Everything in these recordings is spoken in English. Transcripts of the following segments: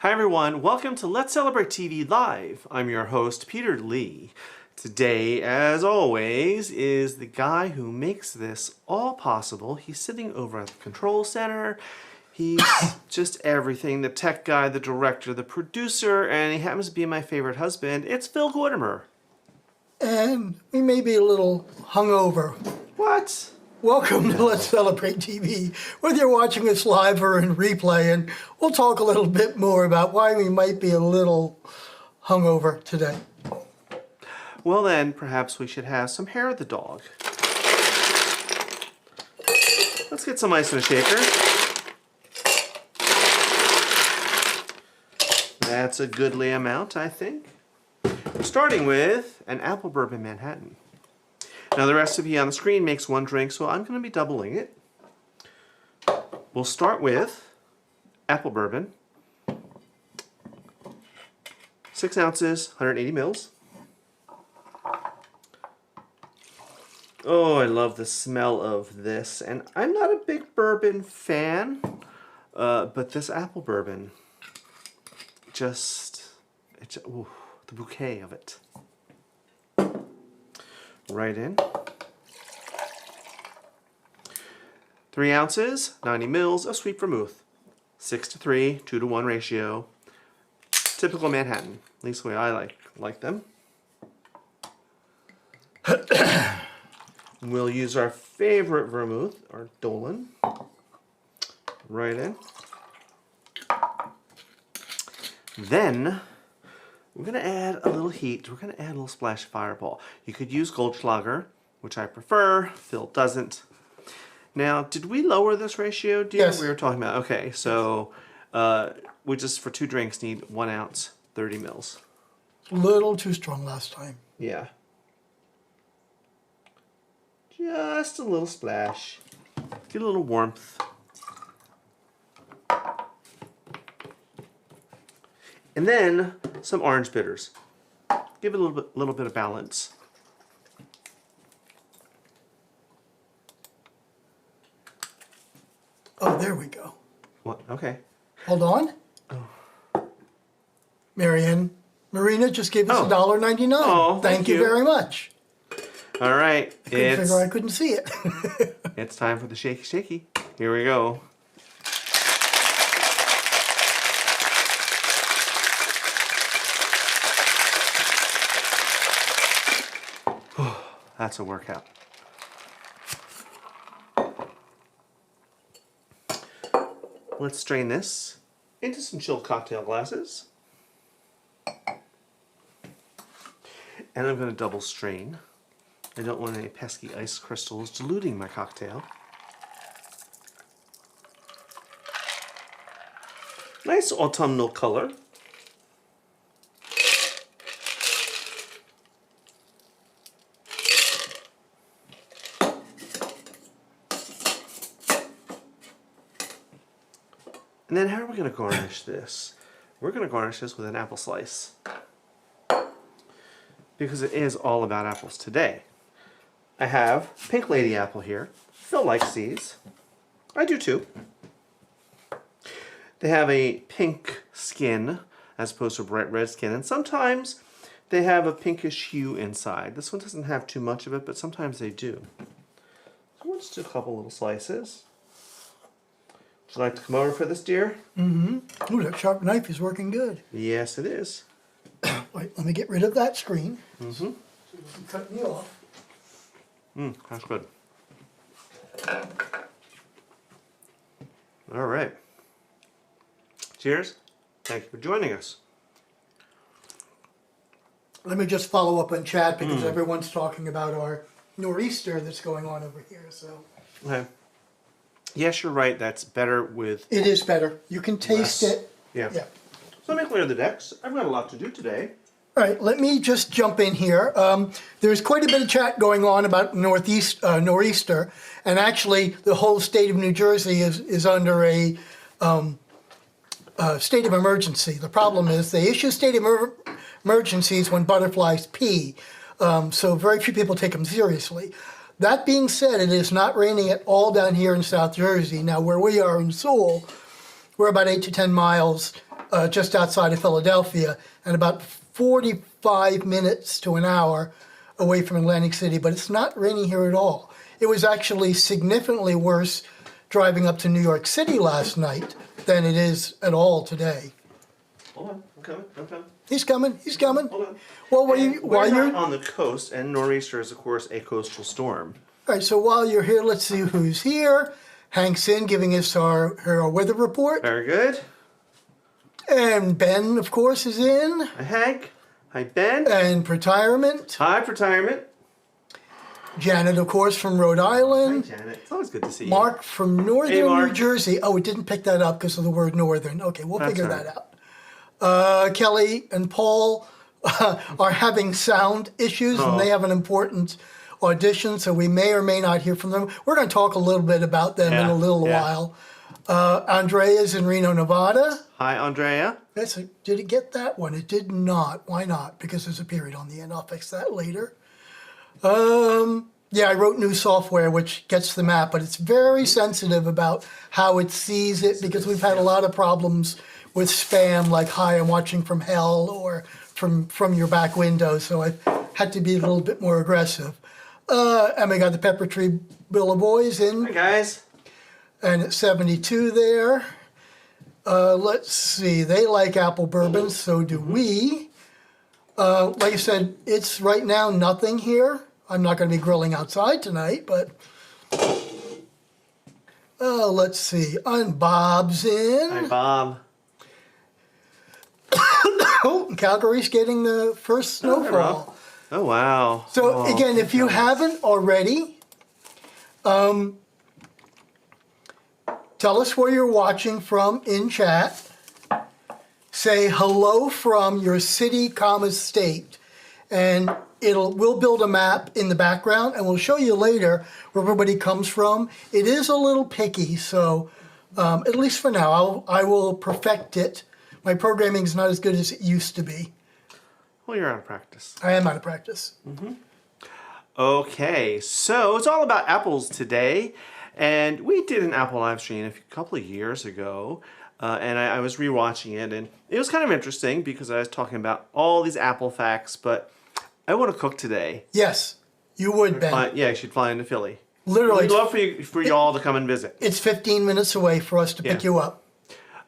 Hi everyone, welcome to Let's Celebrate TV Live. I'm your host, Peter Lee. Today, as always, is the guy who makes this all possible. He's sitting over at the control center. He's just everything, the tech guy, the director, the producer, and he happens to be my favorite husband. It's Phil Gortimer. And we may be a little hungover. What? Welcome to Let's Celebrate TV. Whether you're watching us live or in replay, and we'll talk a little bit more about why we might be a little hungover today. Well then, perhaps we should have some hair of the dog. Let's get some ice in a shaker. That's a goodly amount, I think. We're starting with an apple bourbon Manhattan. Now the recipe on the screen makes one drink, so I'm going to be doubling it. We'll start with apple bourbon, 6 ounces, 180 mils. Oh, I love the smell of this, and I'm not a big bourbon fan, but this apple bourbon, ooh, the bouquet of it. Right in. 3 ounces, 90 mils of sweet vermouth. 6-3, 2-to-1 ratio. Typical Manhattan, at least the way I like them. We'll use our favorite vermouth, our Dolan. Right in. Then we're going to add a little heat. We're going to add a little splash of Fireball. You could use Goldschlager, which I prefer. Phil doesn't. Now, did we lower this ratio, dear? Yes. We were talking about, okay, so we just, for 2 drinks, need 1 ounce, 30 mils. A little too strong last time. Yeah. Just a little splash. Get a little warmth. And then some orange bitters. Give it a little bit of balance. Oh, there we go. What? Okay. Hold on. Oh. Marina just gave us $1.99. Oh, thank you very much. All right. I couldn't figure I couldn't see it. It's time for the shaky shaky. Here we go. That's a workout. Let's strain this into some chilled cocktail glasses. And I'm going to double strain. I don't want any pesky ice crystals diluting my cocktail. Nice autumnal color. And then how are we going to garnish this? We're going to garnish this with an apple slice. Because it is all about apples today. I have Pink Lady apple here. Phil likes these. I do too. They have a pink skin as opposed to a bright red skin. And sometimes they have a pinkish hue inside. This one doesn't have too much of it, but sometimes they do. So we'll just do a couple little slices. Would you like to come over for this, dear? Mm-hmm. Ooh, that sharp knife is working good. Yes, it is. Wait, let me get rid of that screen. Mm-hmm. So it doesn't cut me off. That's good. All right. Cheers. Thank you for joining us. Let me just follow up on chat because everyone's talking about our nor'easter that's going on over here. So. Okay. Yes, you're right. That's better with... It is better. You can taste it. Yeah. Yeah. So let me clear the decks. I've got a lot to do today. All right, let me just jump in here. There's quite a bit of chat going on about nor'easter, and actually the whole state of New Jersey is under a state of emergency. The problem is they issue state of emergencies when butterflies pee, so very few people take them seriously. That being said, it is not raining at all down here in South Jersey. Now, where we are in Sewell, we're about 8 to 10 miles just outside of Philadelphia, and about 45 minutes to an hour away from Atlantic City, but it's not raining here at all. It was actually significantly worse driving up to New York City last night than it is at all today. Hold on, I'm coming. He's coming. Hold on. Well, We're not on the coast, and nor'easter is, of course, a coastal storm. All right, so while you're here, let's see who's here. Hank's in giving us her weather report. Very good. And Ben, of course, is in. Hi, Hank. Hi, Ben. And Retirement. Hi, Retirement. Janet, of course, from Rhode Hi, Island. Janet. It's always good to see you. Mark from Northern Hey, Mark. New Jersey. Oh, it didn't pick that up because of the word Northern. Okay, we'll That's figure all right. that out. Kelly and Paul are having sound issues, Oh. and they have an important audition, so we may or may not hear from them. We're going to talk a little bit about them in a little while. Andrea's in Reno, Nevada. Hi, Andrea. Did it get that one? It did not. Why not? Because there's a period on the end. I'll fix that later. Yeah, I wrote new software which gets the map, but it's very sensitive about how it sees it because we've had a lot of problems with spam, like "Hi, I'm watching from hell" or from your back window. So I had to be a little bit more aggressive. And we got the Pepper Tree Bill of Boys in. Hi, guys. And at 72 there. Let's see, they like apple bourbon, so do we. Like I said, it's right now nothing here. I'm not going to be grilling outside tonight, but let's see. And Bob's in. Hi, Bob. Oh, Calgary's getting the first snowfall. Oh, wow. So again, if you haven't already, tell us where you're watching from in chat. Say hello from your city, state, and we'll build a map in the background, and we'll show you later where everybody comes from. It is a little picky, so at least for now, I will perfect it. My programming is not as good as it used to be. Well, you're out of practice. I am out of practice. Okay, so it's all about apples today. And we did an apple live stream a couple of years ago. And I was rewatching it. And it was kind of interesting because I was talking about all these apple facts. But I want to cook today. Yes, you would, Ben. Yeah, you should fly into Philly. Literally, We'd love for y'all to come and visit. it's 15 minutes away for us to pick you up.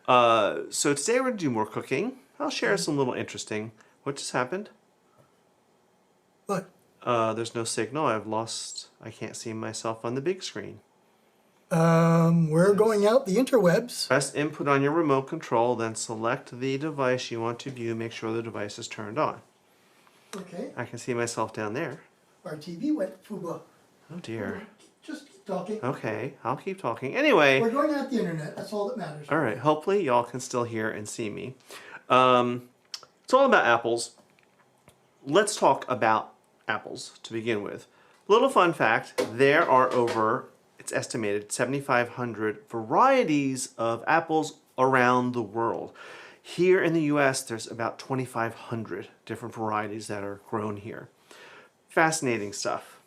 So today we're going to do more cooking. I'll share some little interesting. What just happened? What? There's no signal. I can't see myself on the big screen. We're going out the interwebs. Press input on your remote control, then select the device you want to view. Make sure the device is turned on. Okay. I can see myself down there. Our TV went fuba. Oh dear. Just keep talking. Okay, I'll keep talking. Anyway. We're going out the internet. That's all that matters. All right. Hopefully y'all can still hear and see me. It's all about apples. Let's talk about apples to begin with. Little fun fact, there are over, it's estimated, 7,500 varieties of apples around the world. Here in the US, there's about 2,500 different varieties that are grown here. Fascinating stuff.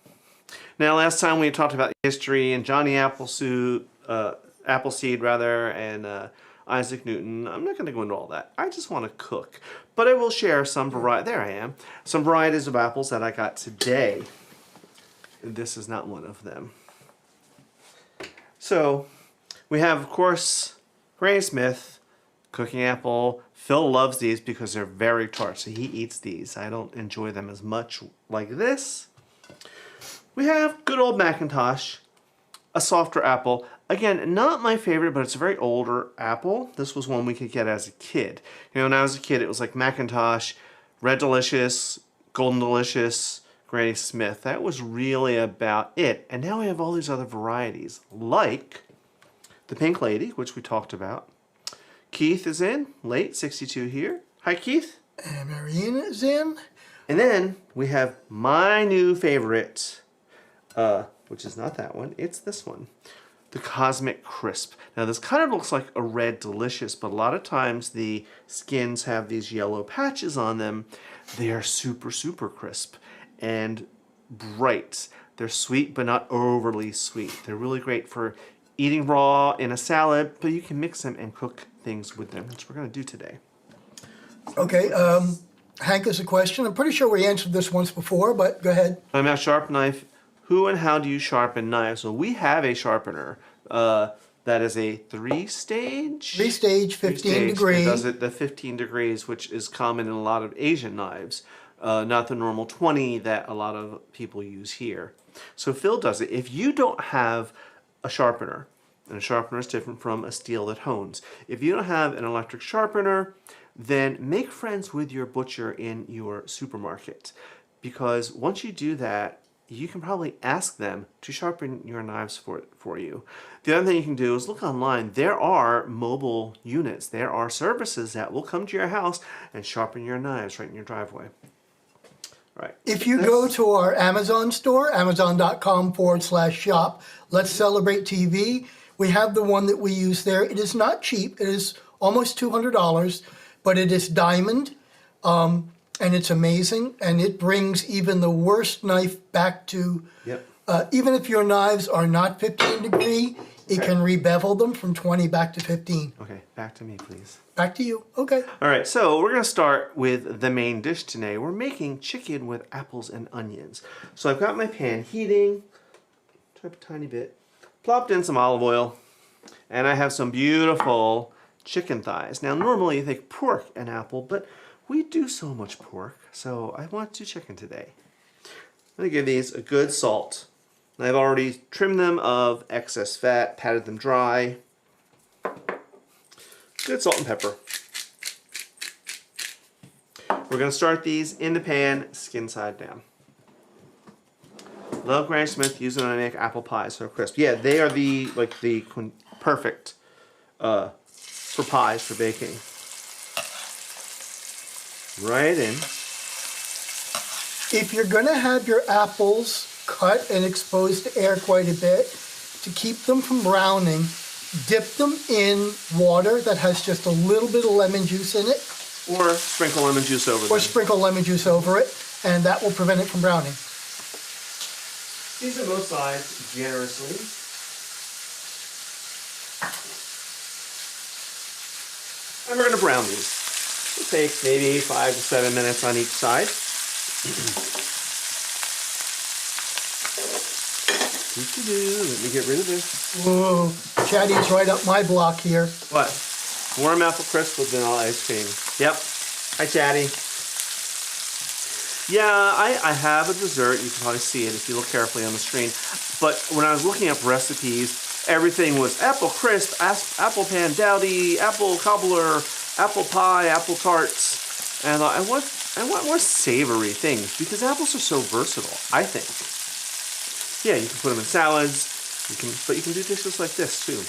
Now, last time we talked about history and Johnny Appleseed, and Isaac Newton. I'm not going to go into all that. I just want to cook. But I will share some some varieties of apples that I got today. This is not one of them. So, we have, of course, Granny Smith, cooking apple. Phil loves these because they're very tart, so he eats these. I don't enjoy them as much like this. We have good old Macintosh, a softer apple. Again, not my favorite, but it's a very older apple. This was one we could get as a kid. You know, when I was a kid, it was like Macintosh, Red Delicious, Golden Delicious, Granny Smith. That was really about it. And now we have all these other varieties, like the Pink Lady, which we talked about. Keith is in, late, 62 here. Hi, Keith. And Marianne is in. And then we have my new favorite, which is not that one, it's this one. The Cosmic Crisp. Now this kind of looks like a Red Delicious, but a lot of times the skins have these yellow patches on them. They are super, super crisp and bright. They're sweet, but not overly sweet. They're really great for eating raw in a salad, but you can mix them and cook things with them, which we're going to do today. Okay, Hank has a question. I'm pretty sure we answered this once before, but go ahead. I'm at sharp knife. Who and how do you sharpen knives? So we have a sharpener that is a three-stage. Three-stage, 15 degree. It does it the 15 degrees, which is common in a lot of Asian knives, not the normal 20 that a lot of people use here. So Phil does it. If you don't have a sharpener, and a sharpener is different from a steel that hones. If you don't have an electric sharpener, then make friends with your butcher in your supermarket, because once you do that, you can probably ask them to sharpen your knives for you. The other thing you can do is look online. There are mobile units. There are services that will come to your house and sharpen your knives right in your driveway. Right. If you go to our Amazon store, amazon.com/shop, Let's Celebrate TV, we have the one that we use there. It is not cheap. It is almost $200, but it is diamond, and it's amazing, and it brings even the worst knife back to, even if your knives are not 15 degree, it can rebevel them from 20 back to 15. Okay, back to me, please. Back to you. Okay. All right, so we're going to start with the main dish today. We're making chicken with apples and onions. So I've got my pan heating, try a tiny bit, plopped in some olive oil, and I have some beautiful chicken thighs. Now, normally you think pork and apple, but we do so much pork, so I want to do chicken today. I'm going to give these a good salt. I've already trimmed them of excess fat, patted them dry. Good salt and pepper. We're going to start these in the pan, skin side down. Love Granny Smith, use them when I make apple pies so crisp. Yeah, they are the perfect for pies, for baking. Right in. If you're going to have your apples cut and exposed to air quite a bit, to keep them from browning, dip them in water that has just a little bit of lemon juice in it. Or sprinkle lemon juice over them. Or sprinkle lemon juice over it, and that will prevent it from browning. Season both sides generously. And we're going to brown these. It takes maybe 5 to 7 minutes on each side. Let me get rid of this. Whoa, Chatty's right up my block here. What? Warm apple crisp with vanilla ice cream. Yep. Hi, Chatty. Yeah, I have a dessert. You can probably see it if you look carefully on the screen. But when I was looking up recipes, everything was apple crisp, apple pan dowdy, apple cobbler, apple pie, apple tarts. And I thought, I want more savory things because apples are so versatile, I think. Yeah, you can put them in salads, but you can do dishes like this too.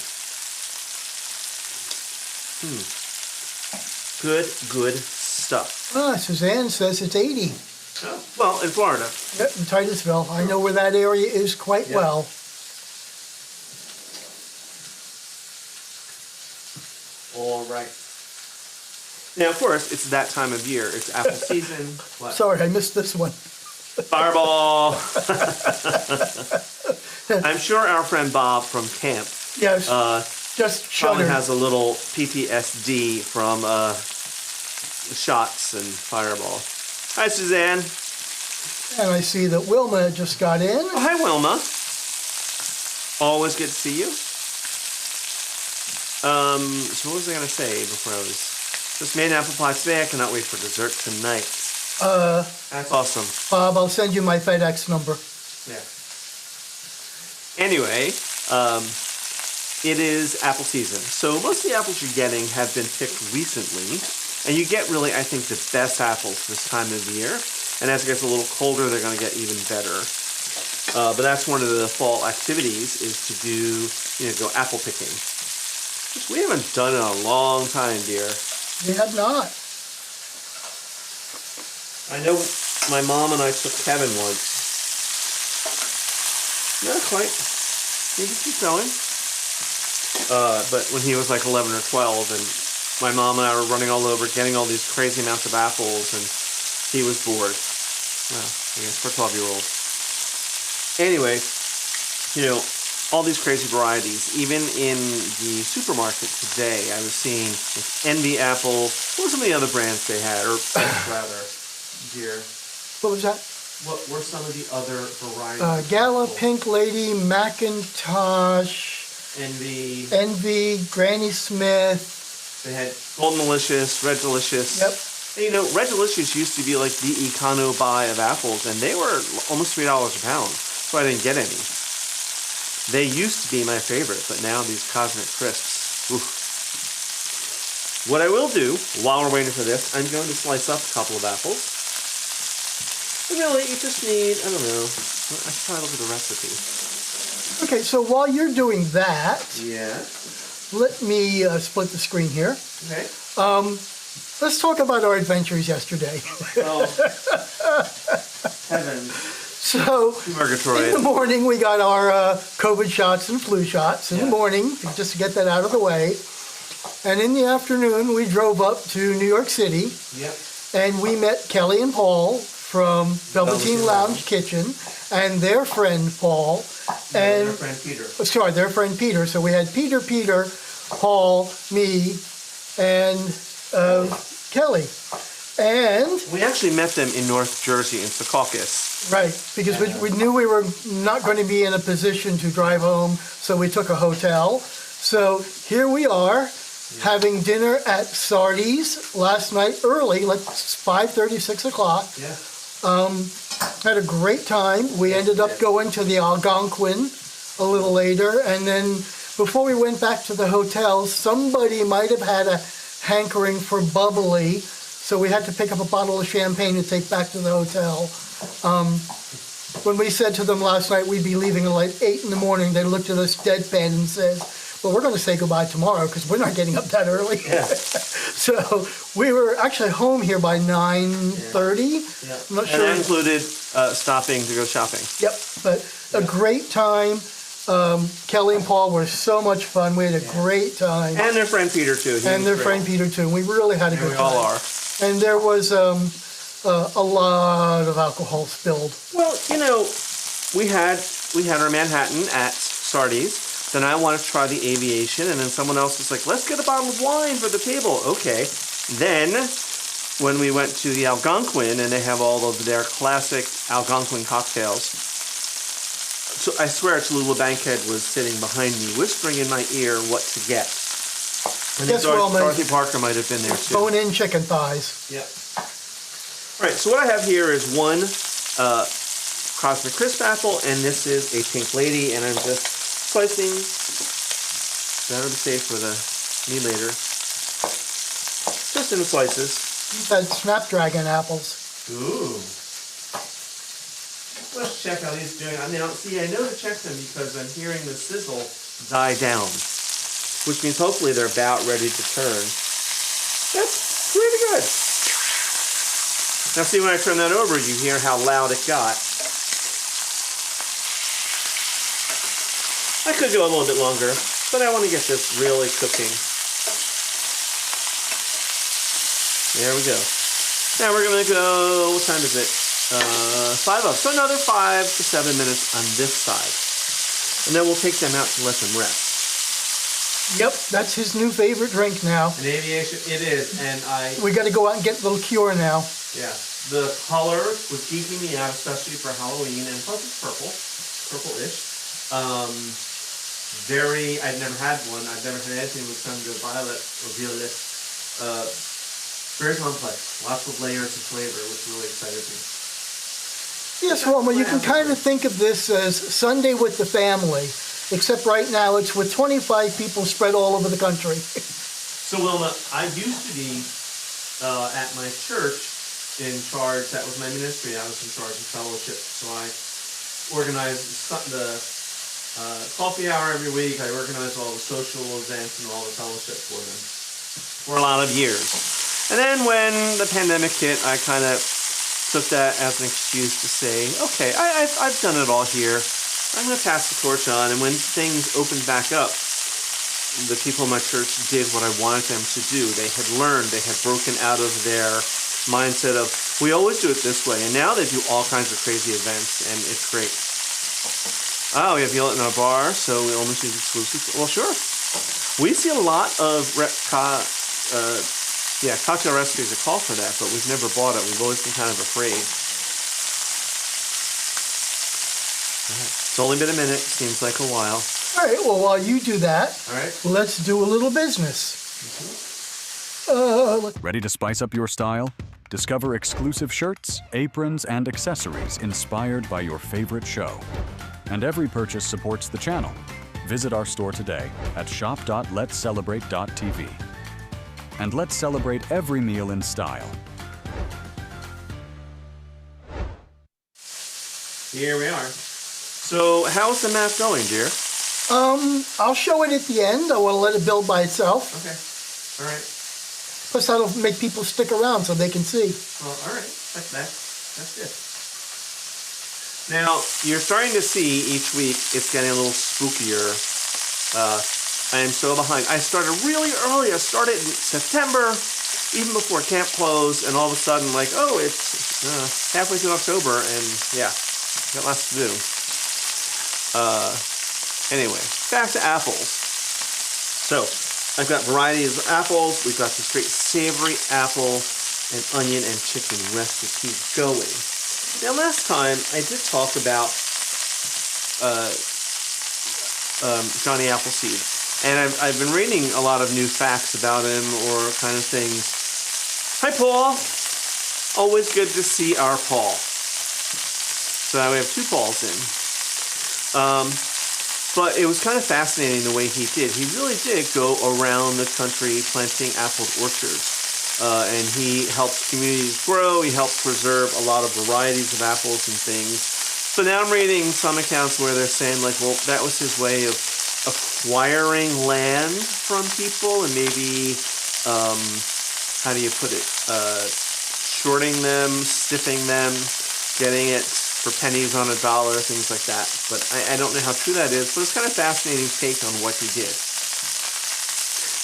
Good stuff. Ah, Suzanne says it's 80. Oh, well, in Florida. Yep, in Titusville. I know where that area is quite well. All right. Now, of course, it's that time of year. It's apple season. What? Sorry, I missed this one. Fireball. I'm sure our friend Bob from camp Yes, just probably shuddered. has a little PTSD from shots and Fireball. Hi, Suzanne. And I see that Wilma just got in. Oh, hi, Wilma. Always good to see you. So what was I going to say before I was... Just made an apple pie today. I cannot wait for dessert tonight. That's awesome. Bob, I'll send you my FedEx number. Yeah. Anyway, it is apple season. So most of the apples you're getting have been picked recently. And you get really, I think, the best apples this time of year. And as it gets a little colder, they're going to get even better. But that's one of the fall activities is to do, go apple picking. Which we haven't done in a long time, dear. We have not. I know my mom and I took Kevin once. Not quite. Maybe keep going. But when he was like 11 or 12, and my mom and I were running all over, getting all these crazy amounts of apples, and he was bored. Well, I guess for a 12-year-old. Anyway, all these crazy varieties. Even in the supermarket today, I was seeing Envy apples. What were some of the other brands they had, or rather, dear? What was that? What were some of the other varieties? Gala, Pink Lady, Macintosh, Envy, Granny Smith. They had Golden Delicious, Red Delicious. Yep. And, you know, Red Delicious used to be like the econo buy of apples, and they were almost $3 a pound, so I didn't get any. They used to be my favorite, but now these Cosmic Crisps. Oof. What I will do, while we're waiting for this, I'm going to slice up a couple of apples. And really, you just need, I don't know, I should probably look at the recipe. Okay, so while you're doing that, Yeah. let me split the screen here. Okay. Let's talk about our adventures yesterday. Oh. Heavens. So, Murgatroyd. in the morning, we got our COVID shots and flu shots in the morning, just to get that out of the way. And in the afternoon, we drove up to New York City. Yep. And we met Kelly and Paul from Velveteen Lounge Kitchen and their friend Paul. And their friend Peter. Sorry, their friend Peter. So we had Peter, Paul, me, and Kelly. And we actually met them in North Jersey, in Secaucus. Right, because we knew we were not going to be in a position to drive home, so we took a hotel. So here we are, having dinner at Sardi's last night early, like 5:30, 6 o'clock. Yeah. Had a great time. We ended up going to the Algonquin a little later, and then before we went back to the hotel, somebody might have had a hankering for bubbly, so we had to pick up a bottle of champagne to take back to the hotel. When we said to them last night we'd be leaving at like 8 in the morning, they looked at us deadpan and said, well, we're going to say goodbye tomorrow because we're not getting up that early. Yeah. So we were actually home here by 9:30. Yeah. I'm not And sure. that included stopping to go shopping. Yep, but a great time. Kelly and Paul were so much fun. We had a great time. And their friend Peter, too. And their friend Peter, too. We really had a good We time. all are. And there was a lot of alcohol spilled. Well, you know, we had our Manhattan at Sardi's. Then I wanted to try the Aviation, and then someone else was like, let's get a bottle of wine for the table. Okay. Then, when we went to the Algonquin, and they have all of their classic Algonquin cocktails, so I swear Tallulah Bankhead was sitting behind me, whispering in my ear what to get. And Yes, well, Dorothy Parker might have been there, too. Bone-in chicken thighs. Yep. All right, so what I have here is one Cosmic Crisp apple, and this is a Pink Lady, and I'm just slicing. That'll be safe for me later. Just in slices. These had Snapdragon apples. Ooh. Let's check how these are doing. I mean, see, I know to check them because I'm hearing the sizzle die down, which means hopefully they're about ready to turn. That's pretty good. Now see, when I turn that over, you hear how loud it got. I could go a little bit longer, but I want to get this really cooking. There we go. Now we're going to go, what time is it? 5 up. So another 5 to 7 minutes on this side. And then we'll take them out to let them rest. Yep, that's his new favorite drink now. An Aviation, it is, and We got to go out and get a little cure now. yeah, the color was geeking me out, especially for Halloween, and plus it's purple, purple-ish. I'd never had one. I've never had anything with some violet or violet. Very complex, lots of layers of flavor, which really excited me. Yes, Wilma, you can kind of think of this as Sunday with the family, except right now it's with 25 people spread all over the country. So Wilma, I used to be at my church in charge. That was my ministry. I was in charge of fellowship. So I organized the coffee hour every week. I organized all the social events and all the fellowship for them for a lot of years. And then when the pandemic hit, I kind of took that as an excuse to say, okay, I've done it all here. I'm going to pass the torch on. And when things opened back up, the people in my church did what I wanted them to do. They had learned, they had broken out of their mindset of, we always do it this way. And now they do all kinds of crazy events, and it's great. Oh, we have yellow in our bar, so we almost use exclusive. Well, sure. We see a lot of cocktail recipes that call for that, but we've never bought it. We've always been kind of afraid. It's only been a minute. Seems like a while. All right, well, while you do that, All right. let's do a little business. Ready to spice up your style? Discover exclusive shirts, aprons, and accessories inspired by your favorite show. And every purchase supports the channel. Visit our store today at shop.letscelebrate.tv. And let's celebrate every meal in style. Here we are. So, how's the map going, dear? I'll show it at the end. I want to let it build by itself. Okay. All right. Plus, that'll make people stick around so they can see. Well, all right. That's good. Now, you're starting to see each week it's getting a little spookier. I am so behind. I started really early. I started in September, even before camp closed, and all of a sudden, like, oh, it's halfway through October, and yeah, got lots to do. Anyway, back to apples. So, I've got varieties of apples. We've got the straight savory apple and onion and chicken recipe going. Now, last time I did talk about Johnny Appleseed, and I've been reading a lot of new facts about him or kind of things. Hi, Paul. Always good to see our Paul. So now we have two Pauls in. But it was kind of fascinating the way he did. He really did go around the country planting apple orchards. And he helped communities grow. He helped preserve a lot of varieties of apples and things. So now I'm reading some accounts where they're saying, like, well, that was his way of acquiring land from people and maybe, how do you put it, shorting them, stiffing them, getting it for pennies on $1, things like that. But I don't know how true that is, but it's kind of fascinating take on what he did.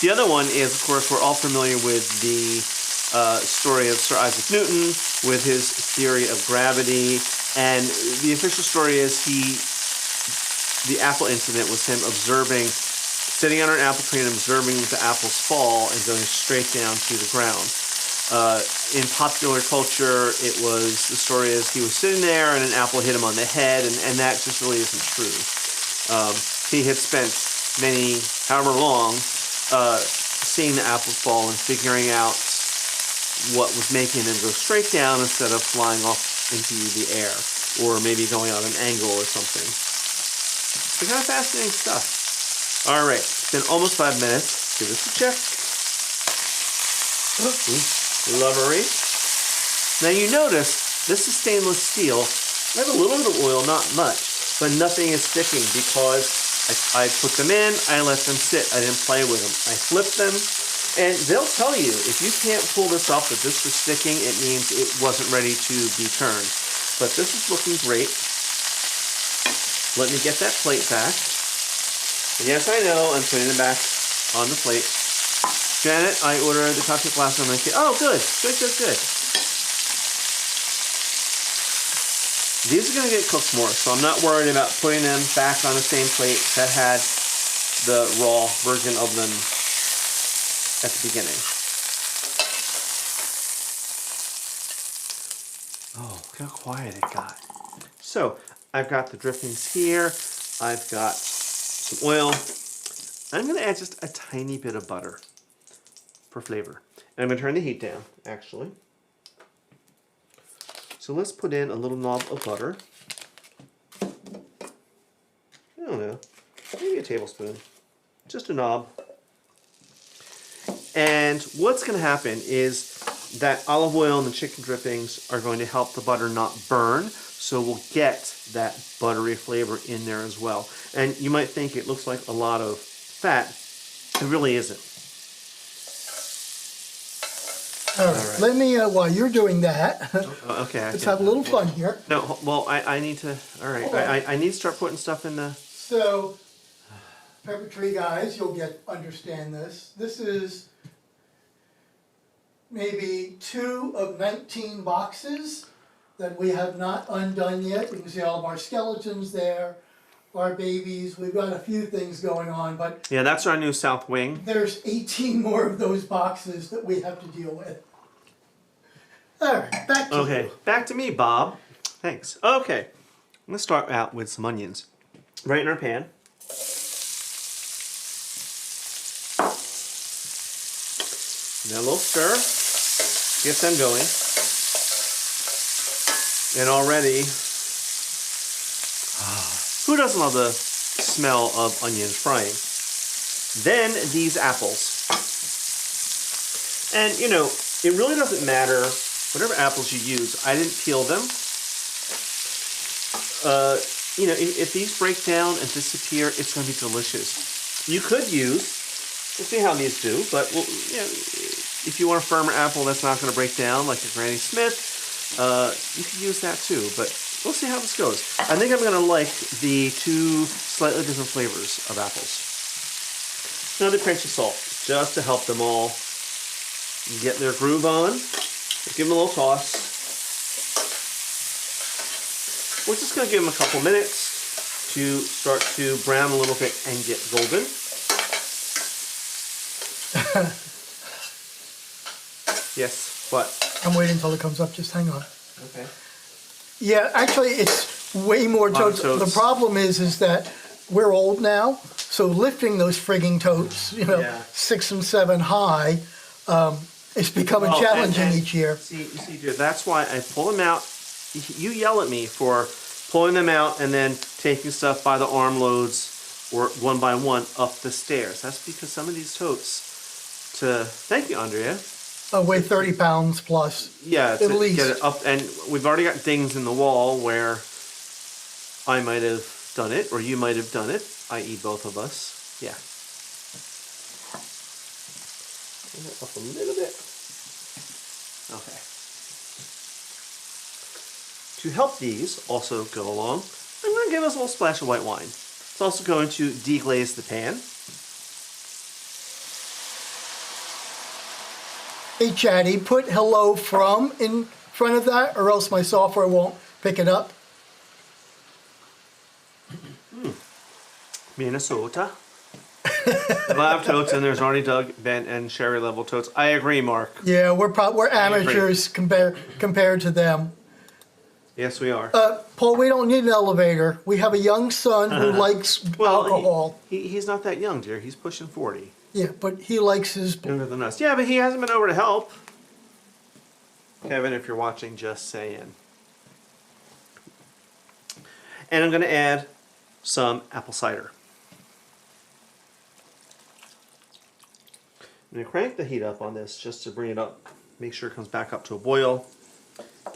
The other one is, of course, we're all familiar with the story of Sir Isaac Newton with his theory of gravity. And the official story is the apple incident was him observing, sitting under an apple tree and observing the apples fall and going straight down to the ground. In popular culture, the story is he was sitting there and an apple hit him on the head, and that just really isn't true. He had spent however long, seeing the apples fall and figuring out what was making them go straight down instead of flying off into the air, or maybe going out an angle or something. So kind of fascinating stuff. All right, it's been almost 5 minutes. Give this a check. Lovery. Now you notice this is stainless steel. I have a little bit of oil, not much, but nothing is sticking because I put them in, I let them sit. I didn't play with them. I flipped them, and they'll tell you if you can't pull this off that this was sticking, it means it wasn't ready to be turned. But this is looking great. Let me get that plate back. And yes, I know I'm putting it back on the plate. Janet, I ordered the cocktail glass on my kid. Oh, good. These are going to get cooked more, so I'm not worried about putting them back on the same plate that had the raw version of them at the beginning. Oh, look how quiet it got. So, I've got the drippings here. I've got some oil. I'm going to add just a tiny bit of butter for flavor. And I'm going to turn the heat down, actually. So let's put in a little knob of butter. I don't know, maybe a tablespoon. Just a knob. And what's going to happen is that olive oil and the chicken drippings are going to help the butter not burn, so we'll get that buttery flavor in there as well. And you might think it looks like a lot of fat. It really isn't. All right. Let me, while you're doing that, okay. let's have a little fun here. No, well, I need to, all right. I need to start putting stuff in the... So, Pepper Tree guys, you'll understand this. This is maybe 2 of 19 boxes that we have not undone yet. You can see all of our skeletons there. our babies. We've got a few things going on, but Yeah, that's our new south wing. there's 18 more of those boxes that we have to deal with. All right, back to Okay, you. back to me, Bob. Thanks. Okay, I'm gonna start out with some onions. Right in our pan. And a little stir. Get them going. And already, who doesn't love the smell of onions frying? Then these apples. And you know, it really doesn't matter whatever apples you use. I didn't peel them. You know, if these break down and disappear, it's going to be delicious. You could use, we'll see how these do, but we'll, you know, if you want a firmer apple that's not going to break down, like a Granny Smith, you could use that too. But we'll see how this goes. I think I'm going to like the two slightly different flavors of apples. Another pinch of salt, just to help them all get their groove on. Give them a little toss. We're just going to give them a couple minutes to start to brown a little bit and get golden. Yes, what? I'm waiting until it comes up. Just hang on. Okay. Yeah, actually, it's way more totes. totes. The problem is that we're old now, so lifting those frigging totes, you know, Yeah. 6 and 7 high, it's becoming Well, challenging and each year. See, dear, that's why I pull them out. You yell at me for pulling them out and then taking stuff by the armloads or one by one up the stairs. That's because some of these totes, thank you, Andrea. Weigh 30 pounds plus. Yeah, to At least. get it up, and we've already got dings in the wall where I might have done it, or you might have done it, i.e. both of us. Yeah. Bring it up a little bit. Okay. To help these also go along, I'm going to give us a little splash of white wine. It's also going to deglaze the pan. Hey, Chatty, put hello from in front of that, or else my software won't pick it up. Minnesota. A lot of totes, and there's already Doug, Ben, and Sherry level totes. I agree, Mark. Yeah, we're amateurs compared to them. Yes, we are. Paul, we don't need an elevator. We have a young son who likes alcohol. He's not that young, dear. He's pushing 40. Yeah, but he likes his... Younger than us. Yeah, but he hasn't been over to help. Kevin, if you're watching, just saying. And I'm going to add some apple cider. I'm going to crank the heat up on this just to bring it up. Make sure it comes back up to a boil.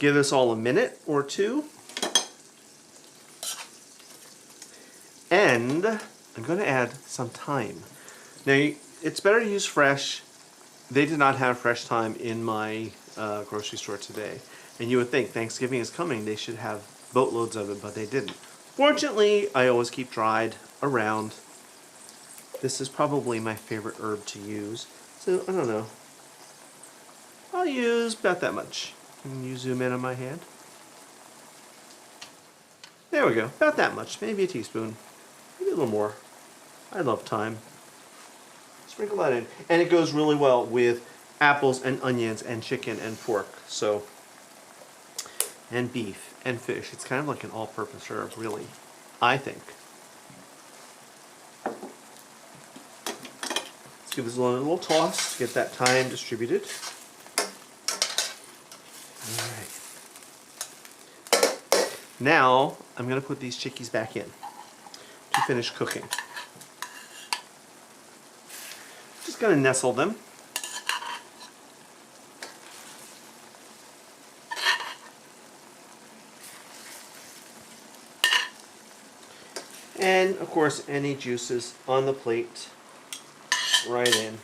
Give this all a minute or two. And I'm going to add some thyme. Now, it's better to use fresh. They did not have fresh thyme in my grocery store today. And you would think Thanksgiving is coming, they should have boatloads of it, but they didn't. Fortunately, I always keep dried around. This is probably my favorite herb to use. So, I don't know. I'll use about that much. Can you zoom in on my hand? There we go. About that much. Maybe a teaspoon. Maybe a little more. I love thyme. Sprinkle that in. And it goes really well with apples and onions and chicken and pork. So, and beef and fish. It's kind of like an all-purpose herb, really, I think. Let's give this a little toss to get that thyme distributed. Alright. Now, I'm going to put these chickies back in to finish cooking. Just going to nestle them. And, of course, any juices on the plate right in.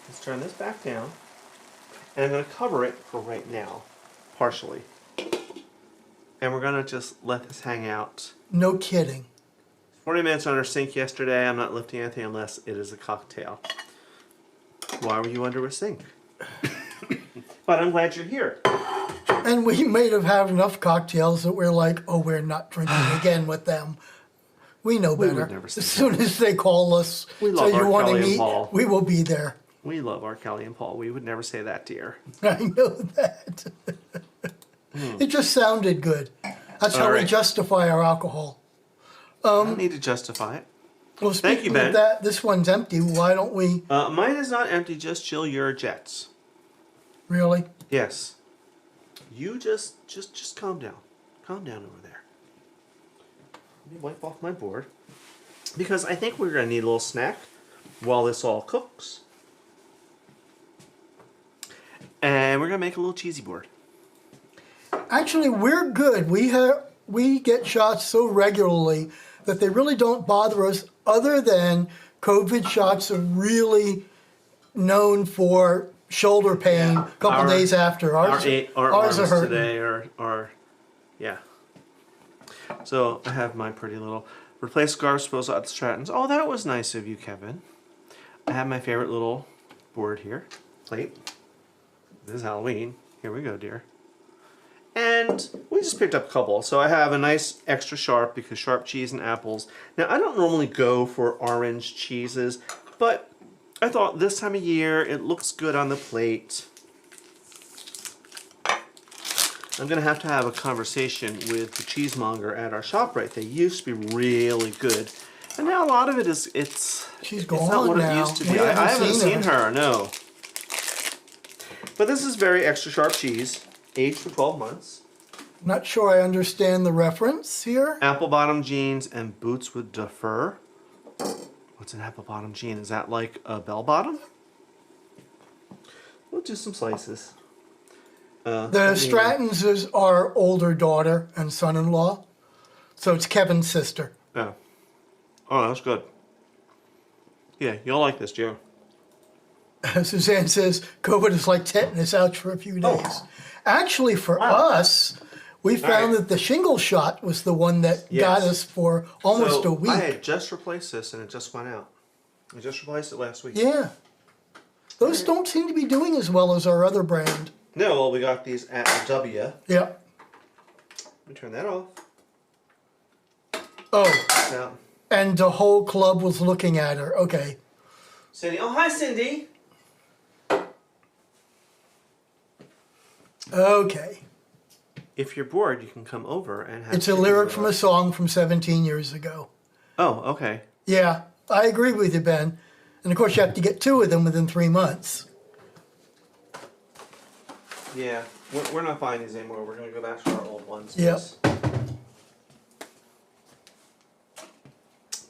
Let's turn this back down. And I'm going to cover it for right now, partially. And we're going to just let this hang out. No kidding. 40 minutes under sink yesterday. I'm not lifting anything unless it is a cocktail. Why were you under a sink? But I'm glad you're here. And we may have had enough cocktails that we're like, oh, we're not drinking again with them. We know We would better. never say As soon as they call us, We so love you our want to Kelly and meet, Paul. we will be there. We love our Kelly and Paul. We would never say that, dear. I know that. It just sounded good. That's how All we right. justify our alcohol. I don't need to justify it. Well, Thank you, speaking Ben. of that, this one's empty. Why don't we Mine is not empty. Just chill your jets. really? Yes. You just calm down. Calm down over there. Let me wipe off my board. Because I think we're going to need a little snack while this all cooks. And we're going to make a little cheesy board. Actually, we're good. We get shots so regularly that they really don't bother us. Other than COVID shots are really known for shoulder pain a couple days after. Ours Our are arms hurting. today are, yeah. So I have my pretty little replace scarf disposal at the Stratton's. Oh, that was nice of you, Kevin. I have my favorite little board here, plate. This is Halloween. Here we go, dear. And we just picked up a couple. So I have a nice extra sharp because sharp cheese and apples. Now, I don't normally go for orange cheeses, but I thought this time of year it looks good on the plate. I'm going to have a conversation with the cheesemonger at our shop, right? They used to be really good. And now a lot of it is, She's it's not gone what it now. used to be. We I haven't haven't seen seen her, no. But this is very extra sharp cheese, aged for 12 months. Not sure I understand the reference here. Apple bottom jeans and boots with de fur. What's an apple bottom jean? Is that like a bell bottom? We'll do some slices. The Strattons is our older daughter and son-in-law, so it's Kevin's sister. Yeah. Oh, that's good. Yeah, you'll like this, Joe. Suzanne says COVID is like tetanus, ouch for a few days. Oh. Actually, for us, we found right. that the shingle shot was the one that Yes. got us for almost So a week. I had just replaced this and it just went out. I just replaced it last week. Yeah. Those don't seem to be doing as well as our other brand. No, well, we got these at W. Let Yeah. me turn that off. Oh, Now, and the whole club was looking at her. Okay. Cindy. Oh, hi, Cindy. Okay. If you're bored, you can come over and have. It's a chicken lyric with from a us. song from 17 years ago. Oh, okay. Yeah, I agree with you, Ben. And of course, you have to get 2 of them within 3 months. Yeah, we're not buying these anymore. We're going to go back to our old ones. Yep.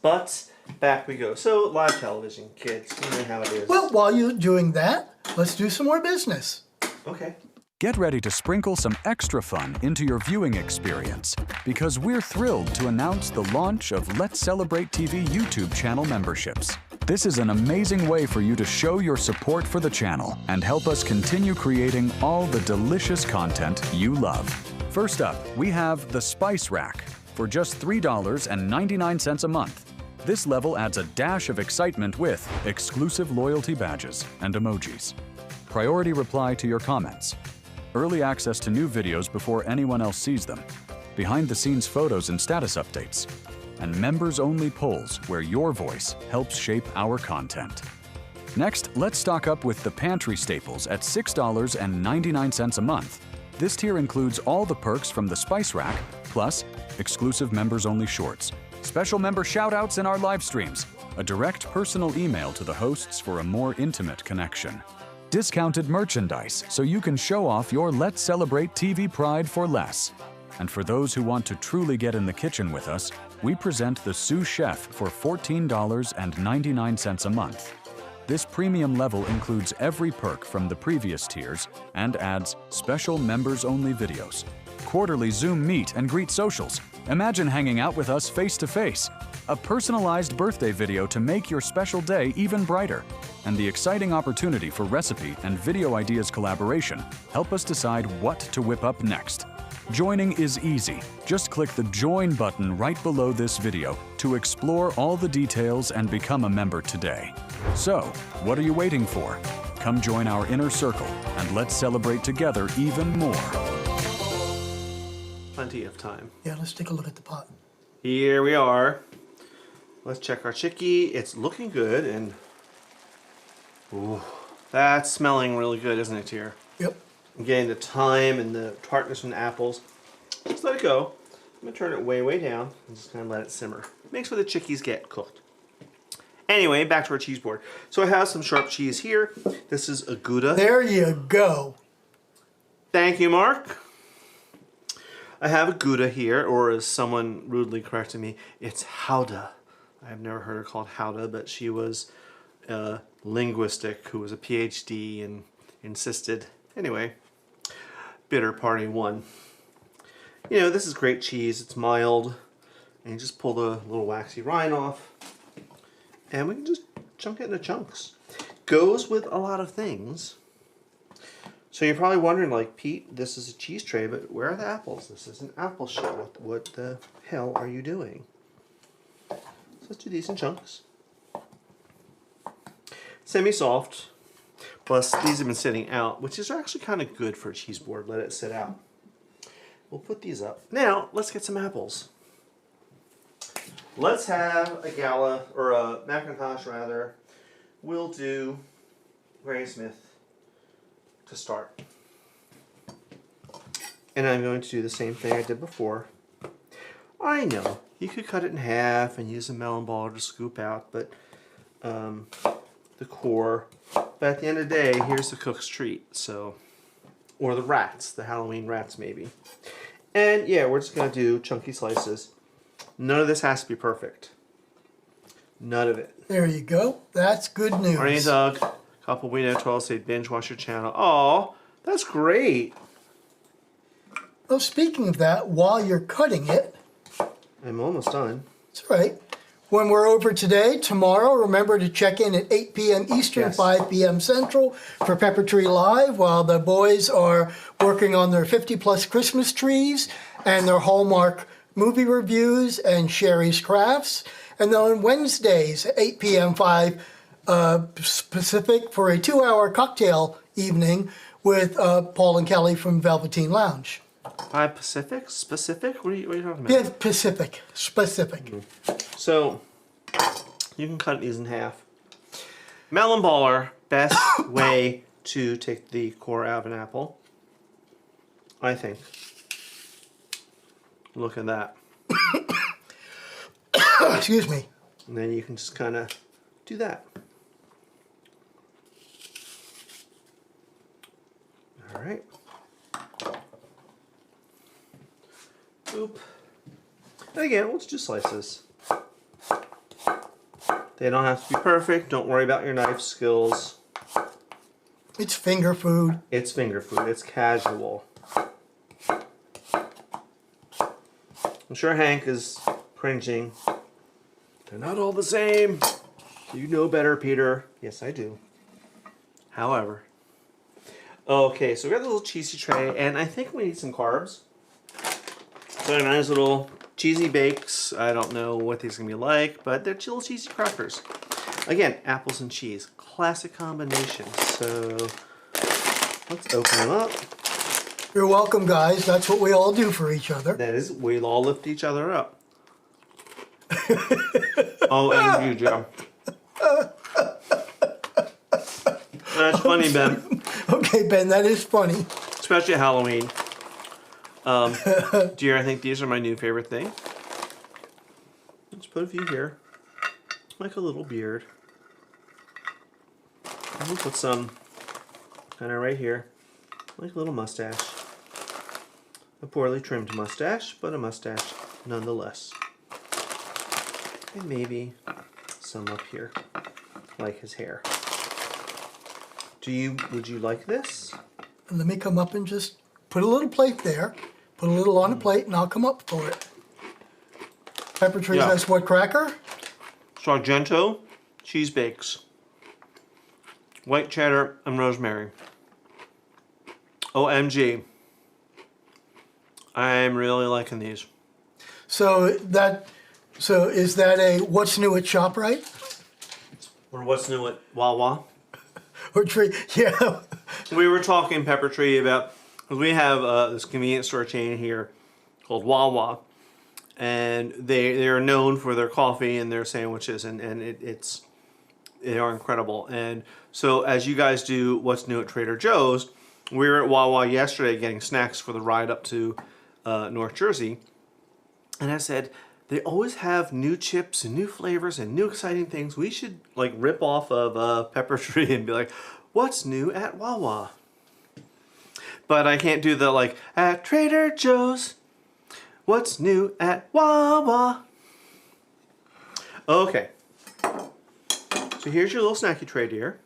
But back we go. So live television, kids. You know how it is. Well, while you're doing that, let's do some more business. Okay. Get ready to sprinkle some extra fun into your viewing experience because we're thrilled to announce the launch of Let's Celebrate TV YouTube channel memberships. This is an amazing way for you to show your support for the channel and help us continue creating all the delicious content you love. First up, we have the Spice Rack for just $3.99 a month. This level adds a dash of excitement with exclusive loyalty badges and emojis, priority reply to your comments, early access to new videos before anyone else sees them, behind-the-scenes photos and status updates, and members-only polls where your voice helps shape our content. Next, let's stock up with the pantry staples at $6.99 a month. This tier includes all the perks from the Spice Rack, plus exclusive members-only shorts, special member shout-outs in our live streams, a direct personal email to the hosts for a more intimate connection, discounted merchandise so you can show off your Let's Celebrate TV pride for less. And for those who want to truly get in the kitchen with us, we present the Sous Chef for $14.99 a month. This premium level includes every perk from the previous tiers and adds special members-only videos, quarterly Zoom meet and greet socials. Imagine hanging out with us face-to-face, a personalized birthday video to make your special day even brighter, and the exciting opportunity for recipe and video ideas collaboration help us decide what to whip up next. Joining is easy. Just click the Join button right below this video to explore all the details and become a member today. So, what are you waiting for? Come join our inner circle and let's celebrate together even more. plenty of time. Yeah, let's take a look at the pot. Here we are. Let's check our chicky. It's looking good, and ooh, that's smelling really good, isn't it, here? Yep. I'm getting the thyme and the tartness from the apples. Just let it go. I'm gonna turn it way, way down and just kind of let it simmer. Make sure the chickies get cooked. Anyway, back to our cheese board. So I have some sharp cheese here. This is a Gouda. There you go. Thank you, Mark. I have a Gouda here, or as someone rudely corrected me, it's Hauda. I've never heard her called Hauda, but she was a linguistic who was a PhD and insisted. Anyway, bitter party one. You know, this is great cheese. It's mild. And you just pull the little waxy rind off. And we can just chunk it into chunks. Goes with a lot of things. So you're probably wondering, like, Pete, this is a cheese tray, but where are the apples? This is an apple show. What the hell are you doing? So let's do these in chunks. Semi-soft. Plus, these have been sitting out, which is actually kind of good for a cheese board. Let it sit out. We'll put these up. Now, let's get some apples. Let's have a Gala, or a Macintosh rather. We'll do Granny Smith to start. And I'm going to do the same thing I did before. I know, you could cut it in half and use a melon baller to scoop out, but the core. But at the end of the day, here's the cook's treat. So, or the rats, the Halloween rats maybe. And yeah, we're just gonna do chunky slices. None of this has to be perfect. None of it. There you go. That's good news. Morning, Doug. Couple we know 12 say binge watch your channel. Oh, that's great. Well, speaking of that, while you're cutting it, I'm almost done. that's right. When we're over today, tomorrow, remember to check in at 8 p.m. Eastern, Yes. 5 p.m. Central for Pepper Tree Live while the boys are working on their 50-plus Christmas trees and their Hallmark movie reviews and Sherry's Crafts. And then on Wednesdays at 8 p.m. 5 Pacific for a 2-hour cocktail evening with Paul and Kelly from Velveteen Lounge. 5 Pacific? Specific? What are you talking about? Yeah, Pacific. Specific. So, you can cut these in half. Melon baller, best way to take the core out of an apple, I think. Look at that. Excuse me. And then you can just kind of do that. All right. Oop. And again, let's do slices. They don't have to be perfect. Don't worry about your knife skills. It's finger food. It's finger food. It's casual. I'm sure Hank is cringing. They're not all the same. You know better, Peter. Yes, I do. However. Okay, so we got the little cheesy tray, and I think we need some carbs. So a nice little cheesy bakes. I don't know what these are going to be like, but they're little cheesy crackers. Again, apples and cheese. Classic combination. So let's open them up. You're welcome, guys. That's what we all do for each other. That is, we'll all lift each other up. OMG, Joe. That's funny, Ben. Okay, Ben, that is funny. Especially at Halloween. Dear, I think these are my new favorite thing. Let's put a few here. Like a little beard. And we'll put some kind of right here. Like a little mustache. A poorly trimmed mustache, but a mustache nonetheless. And maybe some up here, like his hair. Would you like this? And let me come up and just put a little plate there. Put a little on a plate, and I'll come up for it. Pepper Tree Yeah. has what cracker? Sargento cheese bakes. White cheddar and rosemary. OMG. I'm really liking these. So is that a what's new at ShopRite? Or what's new at Wawa? Or Tree? Yeah. We were talking, Pepper Tree, about, because we have this convenience store chain here called Wawa, and they are known for their coffee and their sandwiches, and they are incredible. And so as you guys do what's new at Trader Joe's, we were at Wawa yesterday getting snacks for the ride up to North Jersey, and I said, they always have new chips and new flavors and new exciting things. We should like rip off of Pepper Tree and be like, what's new at Wawa? But I can't do the like, at Trader Joe's, what's new at Wawa? Okay. So here's your little snacky tray, dear.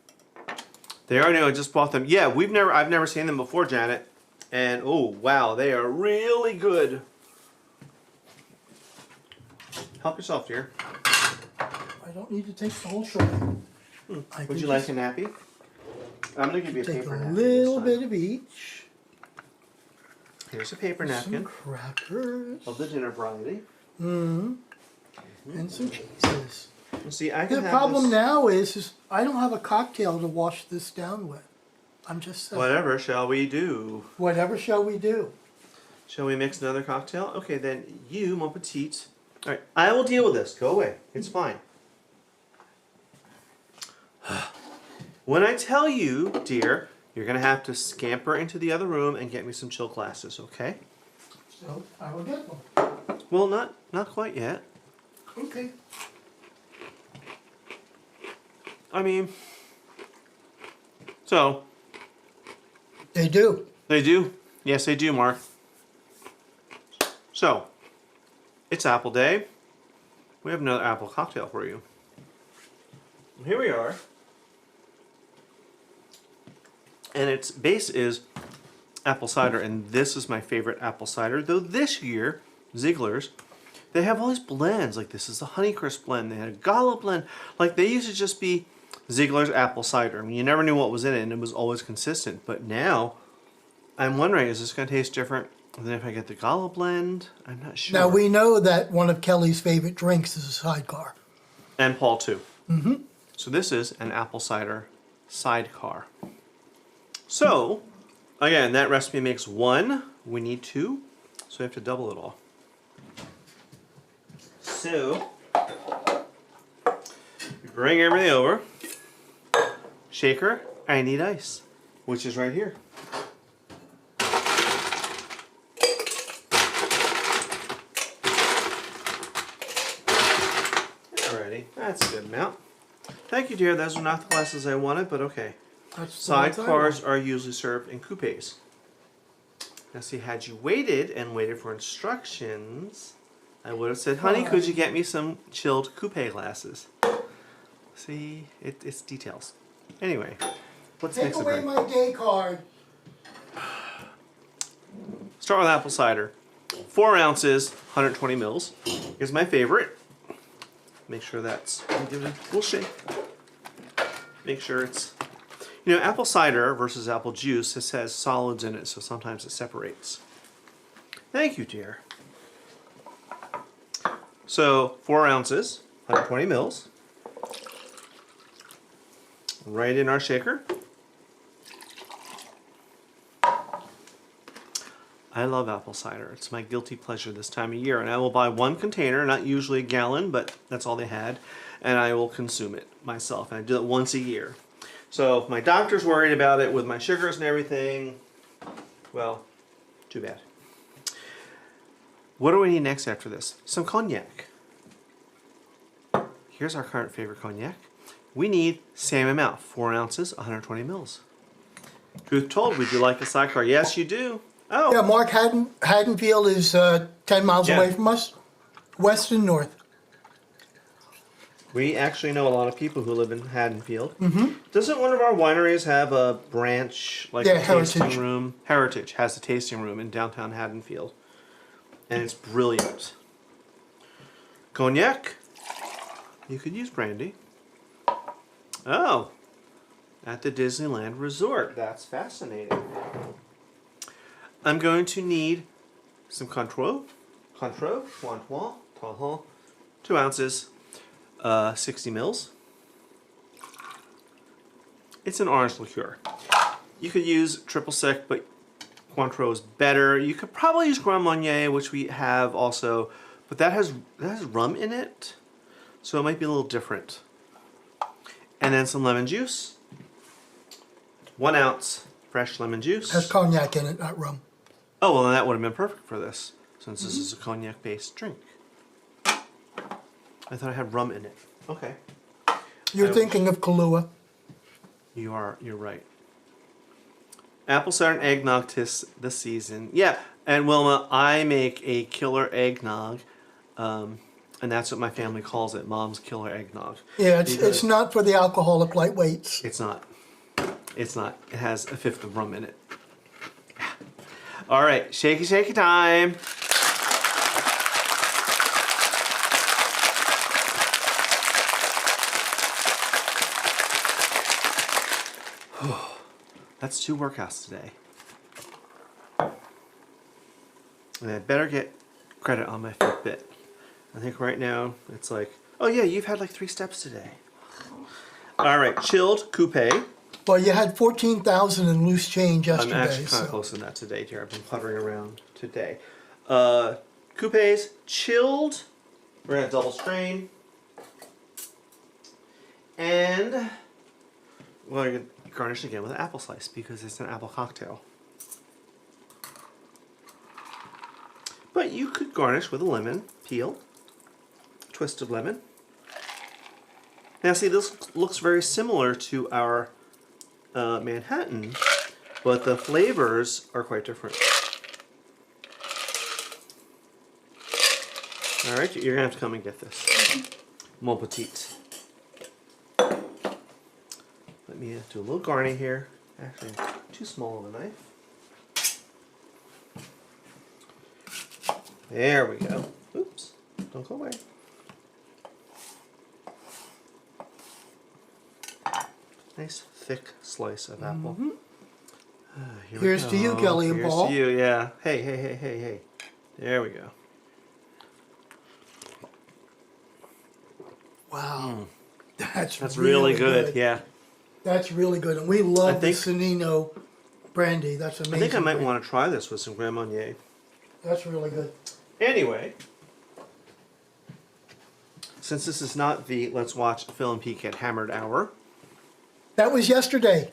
They are new. I just bought them. Yeah, I've never seen them before, Janet. And oh wow, they are really good. Help yourself, dear. I don't need to take the whole tray. Would you like a nappy? I'm gonna give you a Take paper a napkin. little bit of each. Here's a paper Some napkin crackers. of the dinner variety. And some cheeses. See, I can The have problem this. now is I don't have a cocktail to wash this down with. I'm just saying. Whatever shall we do? Whatever shall we do? Shall we mix another cocktail? Okay, then you, mon petit. All right, I will deal with this. Go away. It's fine. When I tell you, dear, you're going to have to scamper into the other room and get me some chill glasses, okay? So I will get one. Well, not quite yet. Okay. I mean, so. They do. They do. Yes, they do, Mark. So, it's Apple Day. We have another apple cocktail for you. Here we are. And its base is apple cider, and this is my favorite apple cider. Though this year, Ziegler's, they have all these blends. Like this is a Honeycrisp blend. They had a Gala blend. Like they used to just be Ziegler's apple cider. I mean, you never knew what was in it, and it was always consistent. But now, I'm wondering, is this going to taste different than if I get the Gala blend? I'm not sure. Now we know that one of Kelly's favorite drinks is a sidecar. And Paul too. Mm-hmm. So this is an apple cider sidecar. So, again, that recipe makes 1. We need 2, so we have to double it all. So, we bring everything over. Shaker, I need ice, which is right here. Alrighty, that's a good amount. Thank you, dear. Those were not the glasses I wanted, but okay. Sidecars are usually served in coupes. Now see, had you waited and waited for instructions, I would have said, honey, could you get me some chilled coupe glasses? See, it's details. Anyway, let's Take mix a away drink. my day card. Start with apple cider. 4 ounces, 120 mils is my favorite. Make sure that's, give it a little shake. Make sure it's, you know, apple cider versus apple juice, this has solids in it, so sometimes it separates. Thank you, dear. So, 4 ounces, 120 mils. Right in our shaker. I love apple cider. It's my guilty pleasure this time of year. And I will buy 1 container, not usually a gallon, but that's all they had. And I will consume it myself. And I do it once a year. So if my doctor's worried about it with my sugars and everything, well, too bad. What do we need next after this? Some cognac. Here's our current favorite cognac. We need same amount, 4 ounces, 120 mils. Truth told, would you like a sidecar? Yes, you do. Oh. Yeah, Mark Haddonfield is 10 miles away from us, west and north. We actually know a lot of people who live in Haddonfield. Mm-hmm. Doesn't one of our wineries have a branch, like a tasting room? Heritage has a tasting room in downtown Haddonfield. And it's brilliant. Cognac. You could use brandy. Oh. At the Disneyland Resort. That's fascinating. I'm going to need some Cointreau. 2 ounces. 60 mils. It's an orange liqueur. You could use triple sec, but Cointreau is better. You could probably use Grand Marnier, which we have also, but that has rum in it, so it might be a little different. And then some lemon juice. 1 ounce fresh lemon juice. Has cognac in it, not rum. Oh, well, then that would have been perfect for this, since this is a cognac-based drink. I thought I had rum in it. Okay. You're thinking of Kahlua. You're right. Apple cider and eggnog tis the season. Yeah, and Wilma, I make a killer eggnog, and that's what my family calls it, Mom's killer eggnog. Yeah, it's not for the alcoholic lightweights. It's not. It's not. It has a 1/5 of rum in it. All right, shaky, shaky time. That's 2 workouts today. And I better get credit on my Fitbit. I think right now it's like, oh yeah, you've had like 3 steps today. All right, chilled coupe. Well, you had 14,000 in loose change yesterday. I'm actually kind of close to that today, dear. I've been cluttering around today. Coupes, chilled. We're going to double strain. And, well, you're going to garnish again with an apple slice because it's an apple cocktail. But you could garnish with a lemon peel, twist of lemon. Now, see, this looks very similar to our Manhattan, but the flavors are quite different. All right, you're gonna have to come and get this. Mon petit. Let me do a little garni here. Actually, too small of a knife. There we go. Oops, don't go away. Nice thick slice of apple. Here's to you, Kelly and Paul. Here's to you, yeah. Hey, hey, hey, hey, hey. There we go. Wow. That's really good, yeah. That's really good. And we love the think- Sonino brandy. That's amazing. I think I might want to try this with some Grand Marnier. That's really good. Anyway, since this is not the Let's Watch Phil and Pete Get Hammered hour, That was yesterday.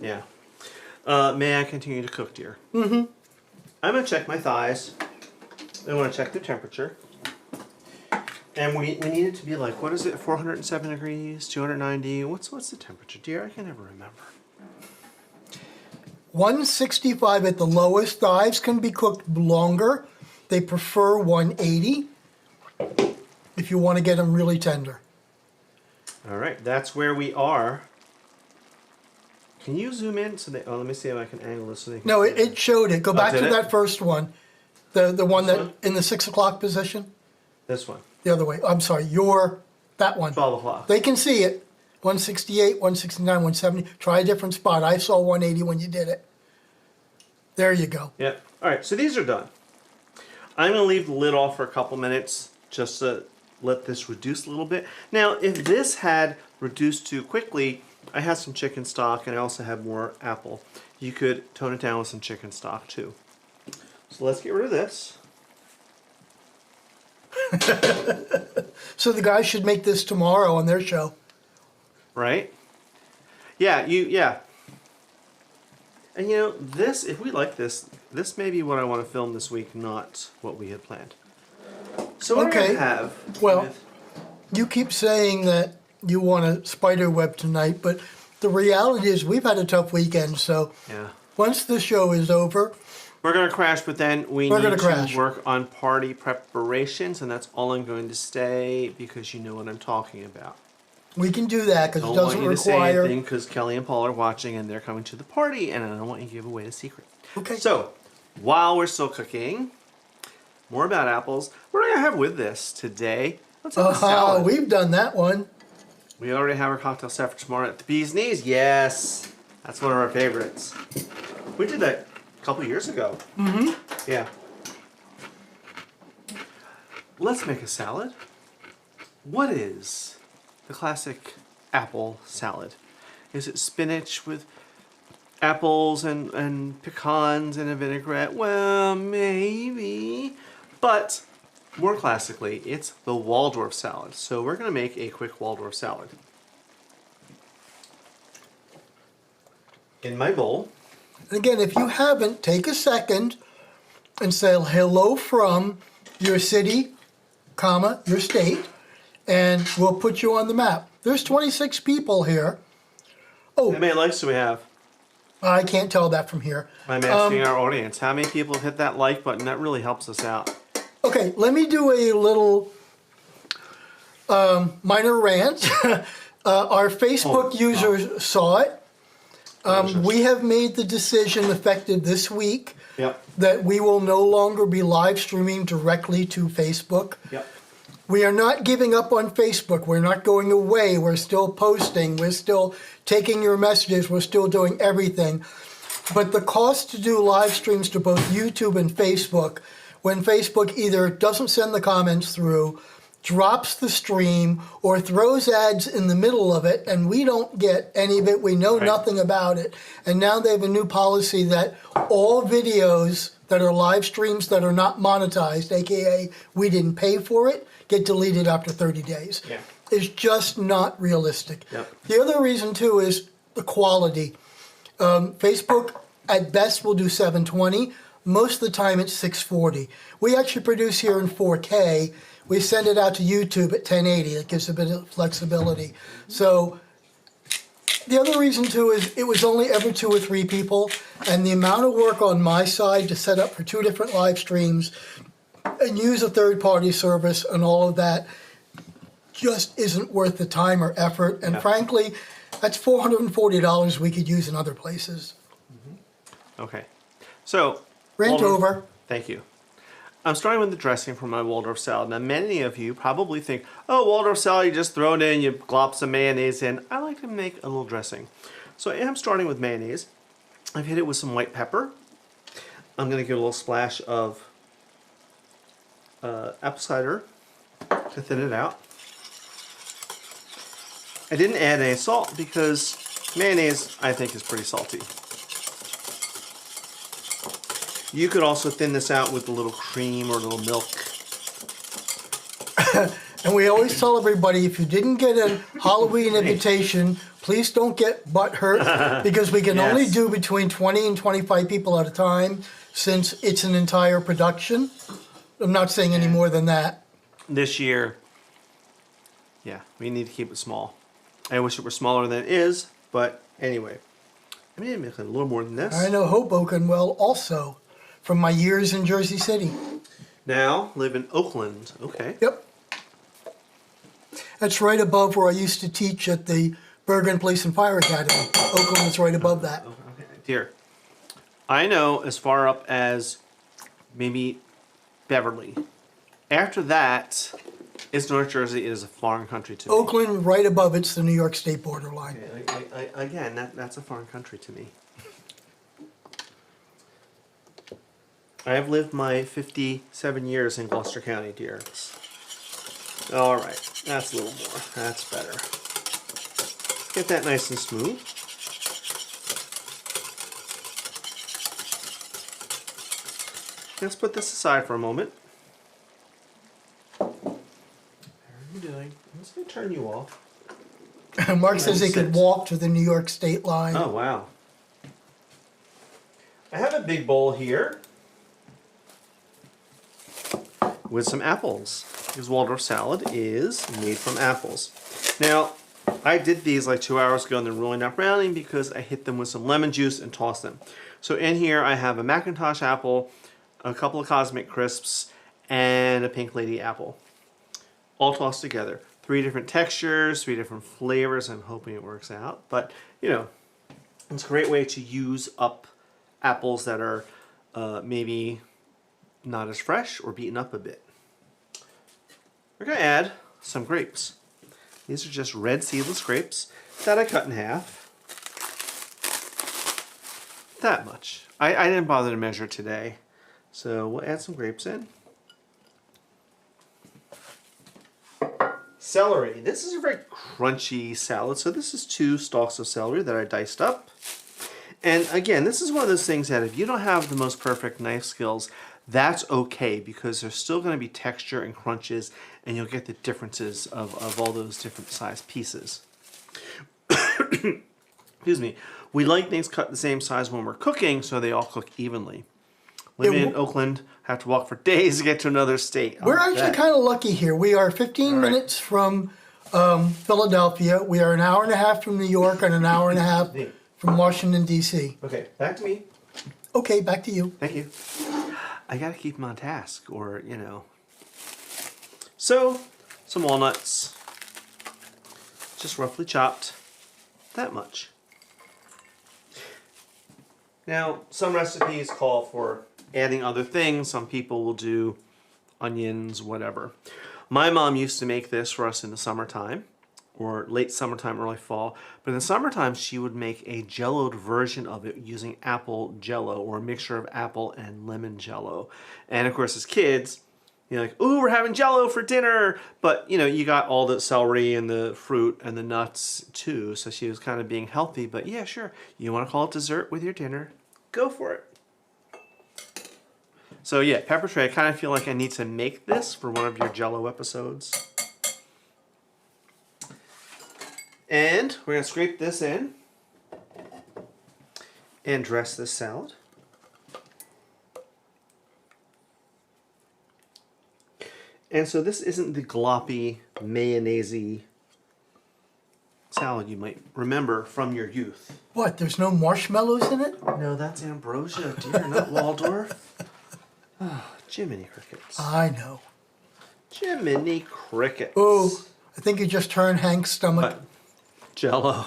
yeah. May I continue to cook, dear? Mm-hmm. I'm going to check my thighs. I want to check the temperature. And we need it to be like, what is it, 407 degrees, 290? What's the temperature, dear? I can never remember. 165 at the lowest. Thighs can be cooked longer. They prefer 180 if you want to get them really tender. All right, that's where we are. Can you zoom in so they? Oh, let me see if I can angle this so they can. No, see it showed it. Go back did to it? that first one. The one This that one? in the 6 o'clock position. This one, The other way. I'm sorry. That one. 12 o'clock. They can see it. 168, 169, 170. Try a different spot. I saw 180 when you did it. There you go. Yep. All right, so these are done. I'm going to leave the lid off for a couple minutes just to let this reduce a little bit. Now, if this had reduced too quickly, I have some chicken stock and I also have more apple. You could tone it down with some chicken stock too. So let's get rid of this. So the guys should make this tomorrow on their show. Right? Yeah, yeah. And you know, this, if we like this, this may be what I want to film this week, not what we had planned. So what Okay. do I have? Well, with- You keep saying that you want a spider web tonight, but the reality is we've had a tough weekend. So yeah. once the show is over, We're going to crash, but then we We're need gonna to crash. work on party preparations, and that's all I'm going to say because you know what I'm talking about. we can do that because it Don't want doesn't you to say require. anything because Kelly and Paul are watching and they're coming to the party, and I don't want you to give away the secret. Okay. So, while we're still cooking, more about apples. What are we going to have with this today? Let's have a salad. We've done that one. We already have our cocktail set for tomorrow at the Bee's Knees. Yes, that's one of our favorites. We did that a couple years ago. Mm-hmm. Yeah. Let's make a salad. What is the classic apple salad? Is it spinach with apples and pecans in a vinaigrette? Well, maybe. But more classically, it's the Waldorf salad. So we're going to make a quick Waldorf salad. In my bowl. And again, if you haven't, take a second and say hello from your city, comma, your state, and we'll put you on the map. There's 26 people here. How many likes do we have? I can't tell that from here. I'm asking our audience. How many people have hit that like button? That really helps us out. Okay, let me do a little minor rant. Our Facebook users saw it. We have made the decision effective this week that we will no longer be live streaming directly to Facebook. We are not giving up on Facebook. We're not going away. We're still posting. We're still taking your messages. We're still doing everything. But the cost to do live streams to both YouTube and Facebook, when Facebook either doesn't send the comments through, drops the stream, or throws ads in the middle of it, and we don't get any of it. We know nothing about it. And now they have a new policy that all videos that are live streams that are not monetized, aka we didn't pay for it, get deleted after 30 days. It's just not realistic. The other reason too is the quality. Facebook at best will do 720. Most of the time it's 640. We actually produce here in 4K. We send it out to YouTube at 1080. It gives a bit of flexibility. So the other reason too is it was only every 2 or 3 people, and the amount of work on my side to set up for 2 different live streams and use a third-party service and all of that just isn't worth the time or effort. And frankly, that's $440 we could use in other places. Okay. So, Rant over. Thank you. I'm starting with the dressing for my Waldorf salad. Now, many of you probably think, oh, Waldorf salad, you just throw it in, you glop some mayonnaise in. I like to make a little dressing. So I am starting with mayonnaise. I've hit it with some white pepper. I'm going to give a little splash of apple cider to thin it out. I didn't add any salt because mayonnaise, I think, is pretty salty. You could also thin this out with a little cream or a little milk. And we always tell everybody, if you didn't get a Halloween invitation, please don't get butthurt, because we can only do between 20 and 25 people at a time, since it's an entire production. I'm not saying any more than that. This year, we need to keep it small. I wish it were smaller than it is, but anyway. I mean, make it a little more than this. I know Hoboken well also, from my years in Jersey City. Now, live in Oakland. Okay. Yep. That's right above where I used to teach at the Bergen Police and Fire Academy. Oakland is right above that. Okay. Dear, I know as far up as maybe Beverly. After that, it's North Jersey. It is a foreign country to me. Oakland, right above it's the New York State borderline. Okay, again, that's a foreign country to me. I have lived my 57 years in Gloucester County, dear. All right, that's a little more. That's better. Get that nice and smooth. Let's put this aside for a moment. How are you doing? I'm just going to turn you off. Mark says they could walk to the New York State line. Oh, wow. I have a big bowl here with some apples, because Waldorf salad is made from apples. Now, I did these like 2 hours ago and they're really not browning because I hit them with some lemon juice and tossed them. So in here I have a Macintosh apple, a couple of Cosmic Crisps, and a Pink Lady apple. All tossed together. 3 different textures, 3 different flavors. I'm hoping it works out. But, you know, it's a great way to use up apples that are maybe not as fresh or beaten up a bit. We're going to add some grapes. These are just red seedless grapes that I cut in half. That much. I didn't bother to measure today. So we'll add some grapes in. Celery. This is a very crunchy salad. So this is 2 stalks of celery that I diced up. And again, this is one of those things that if you don't have the most perfect knife skills, that's okay, because there's still going to be texture and crunches, and you'll get the differences of all those different size pieces. Excuse me. We like things cut the same size when we're cooking, so they all cook evenly. Living in Oakland, have to walk for days to get to another state. We're actually kind of lucky here. We are 15 minutes from Philadelphia. We are an hour and a half from New York and an hour and a half from Washington, D.C. Okay, back to me. Okay, back to you. Thank you. I gotta keep him on task, or, you know. So, some walnuts. Just roughly chopped. That much. Now, some recipes call for adding other things. Some people will do onions, whatever. My mom used to make this for us in the summertime, or late summertime, early fall. But in the summertime, she would make a jelloed version of it using apple jello, or a mixture of apple and lemon jello. And of course, as kids, you're like, ooh, we're having jello for dinner. But, you know, you got all the celery and the fruit and the nuts too. So she was kind of being healthy. But yeah, sure. You want to call it dessert with your dinner? Go for it. So yeah, pepper tray, I kind of feel like I need to make this for one of your jello episodes. And we're going to scrape this in and dress this salad. And so this isn't the gloppy, mayonnaise-y salad you might remember from your youth. What, there's no marshmallows in it? No, that's ambrosia, dear, not Waldorf. Oh, Jiminy Crickets. I know. Jiminy Crickets. Oh, I think you just turned Hank's stomach. But Jello.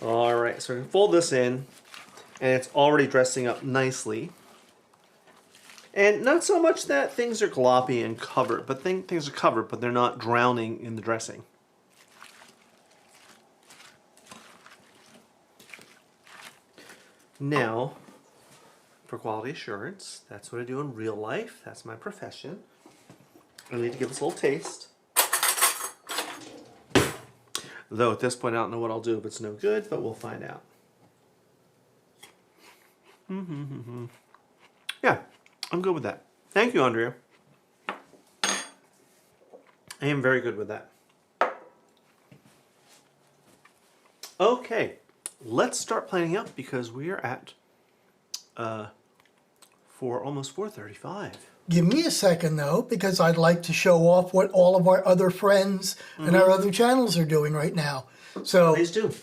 All right, so we're going to fold this in, and it's already dressing up nicely. And not so much that things are gloppy and covered, but things are covered, but they're not drowning in the dressing. Now, for quality assurance, that's what I do in real life. That's my profession. I need to give this a little taste. Though at this point, I don't know what I'll do if it's no good, but we'll find out. Yeah, I'm good with that. Thank you, Andrea. I am very good with that. Okay, let's start planning up because we are at almost 4:35. Give me a second, though, because I'd like to show off what all of our other friends and our other channels are doing right now. So Please do.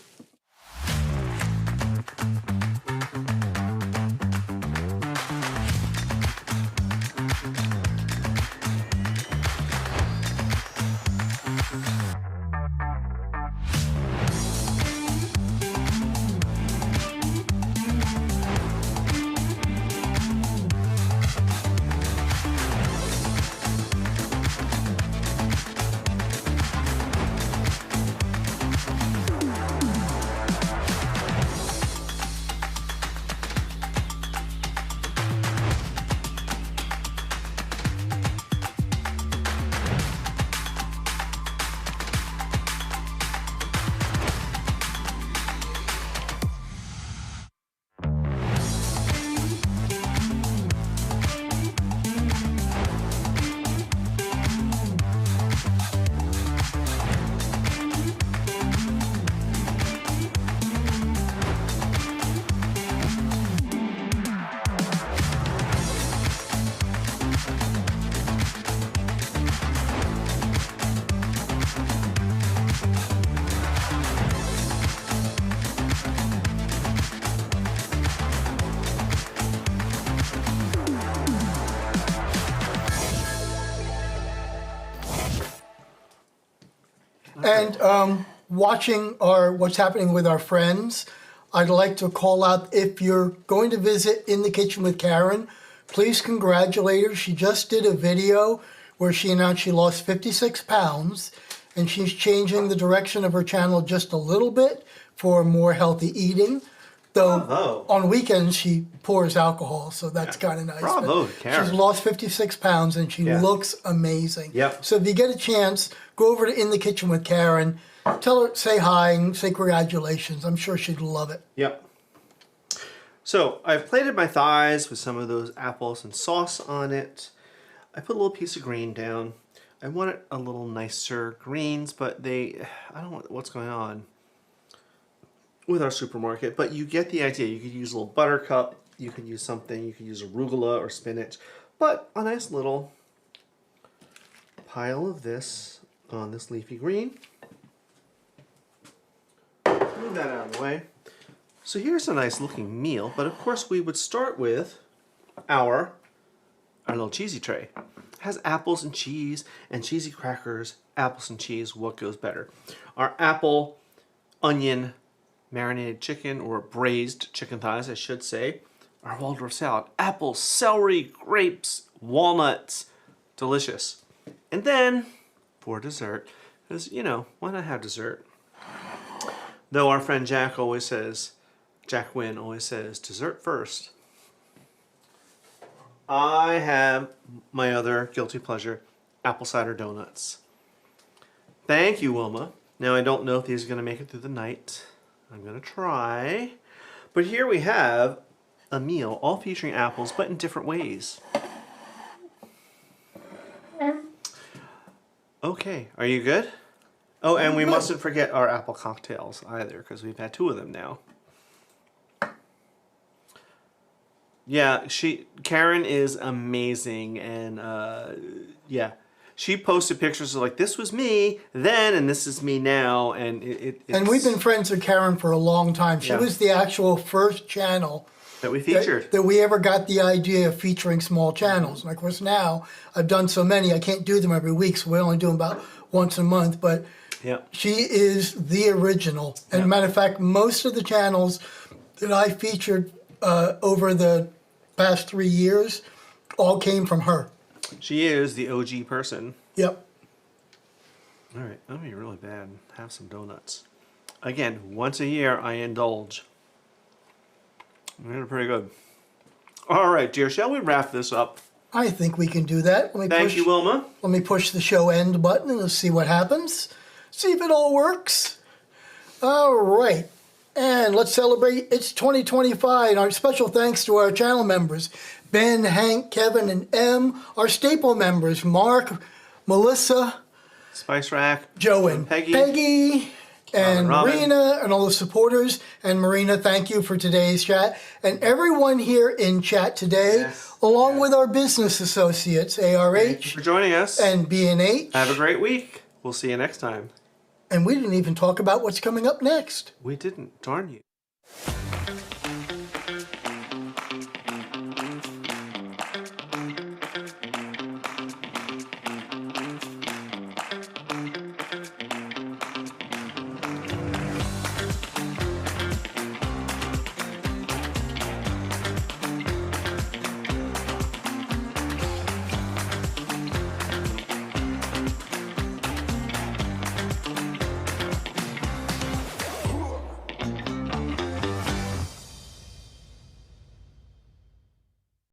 And watching what's happening with our friends, I'd like to call out, if you're going to visit In the Kitchen with Karen, please congratulate her. She just did a video where she announced she lost 56 pounds, and she's changing the direction of her channel just a little bit for more healthy eating. Though on weekends she pours alcohol, so that's kind of nice. Bravo, Karen. She's lost 56 pounds and she looks amazing. Yep. So if you get a chance, go over to In the Kitchen with Karen. Tell her, say hi, and say congratulations. I'm sure she'd love it. Yep. So I've plated my thighs with some of those apples and sauce on it. I put a little piece of green down. I want it a little nicer greens, but I don't know what's going on with our supermarket, but you get the idea. You could use a little buttercup, you could use something, you could use arugula or spinach, but a nice little pile of this on this leafy green. Move that out of the way. So here's a nice looking meal, but of course we would start with our little cheesy tray. It has apples and cheese and cheesy crackers, apples and cheese. What goes better? Our apple, onion, marinated chicken, or braised chicken thighs, I should say. Our Waldorf salad, apples, celery, grapes, walnuts, delicious. And then for dessert, because why not have dessert? Though our friend Jack Wynn always says, dessert first. I have my other guilty pleasure, apple cider donuts. Thank you, Wilma. Now I don't know if these are going to make it through the night. I'm going to try. But here we have a meal, all featuring apples, but in different ways. Okay, are you good? Oh, and we mustn't forget our apple cocktails either, because we've had 2 of them now. Yeah, Karen is amazing, and yeah, she posted pictures of like, this was me then, and this is me now, and And we've been friends with Karen for a long time. She was the actual first channel that we featured. That we ever got the idea of featuring small channels. And of course now, I've done so many, I can't do them every week, so we only do them about once a month, but she is the original. And matter of fact, most of the channels that I featured over the past 3 years all came from her. She is the OG person. Yep. All right, that'll be really bad. Have some donuts. Again, once a year I indulge. They're pretty good. All right, dear, shall we wrap this up? I think we can do that. Thank you, Wilma. Let me push the show end button and let's see what happens. See if it all works. All right. And let's celebrate. It's 2025. And our special thanks to our channel members, Ben, Hank, Kevin, and M. Our staple members, Mark, Melissa, Spice Rack, Joe, and Peggy, and Marina, and all the supporters. And Marina, thank you for today's chat. And everyone here in chat today, along with our business associates, ARH. Thank you for joining us. And B&H. Have a great week. We'll see you next time. And we didn't even talk about what's coming up next. We didn't. Darn you.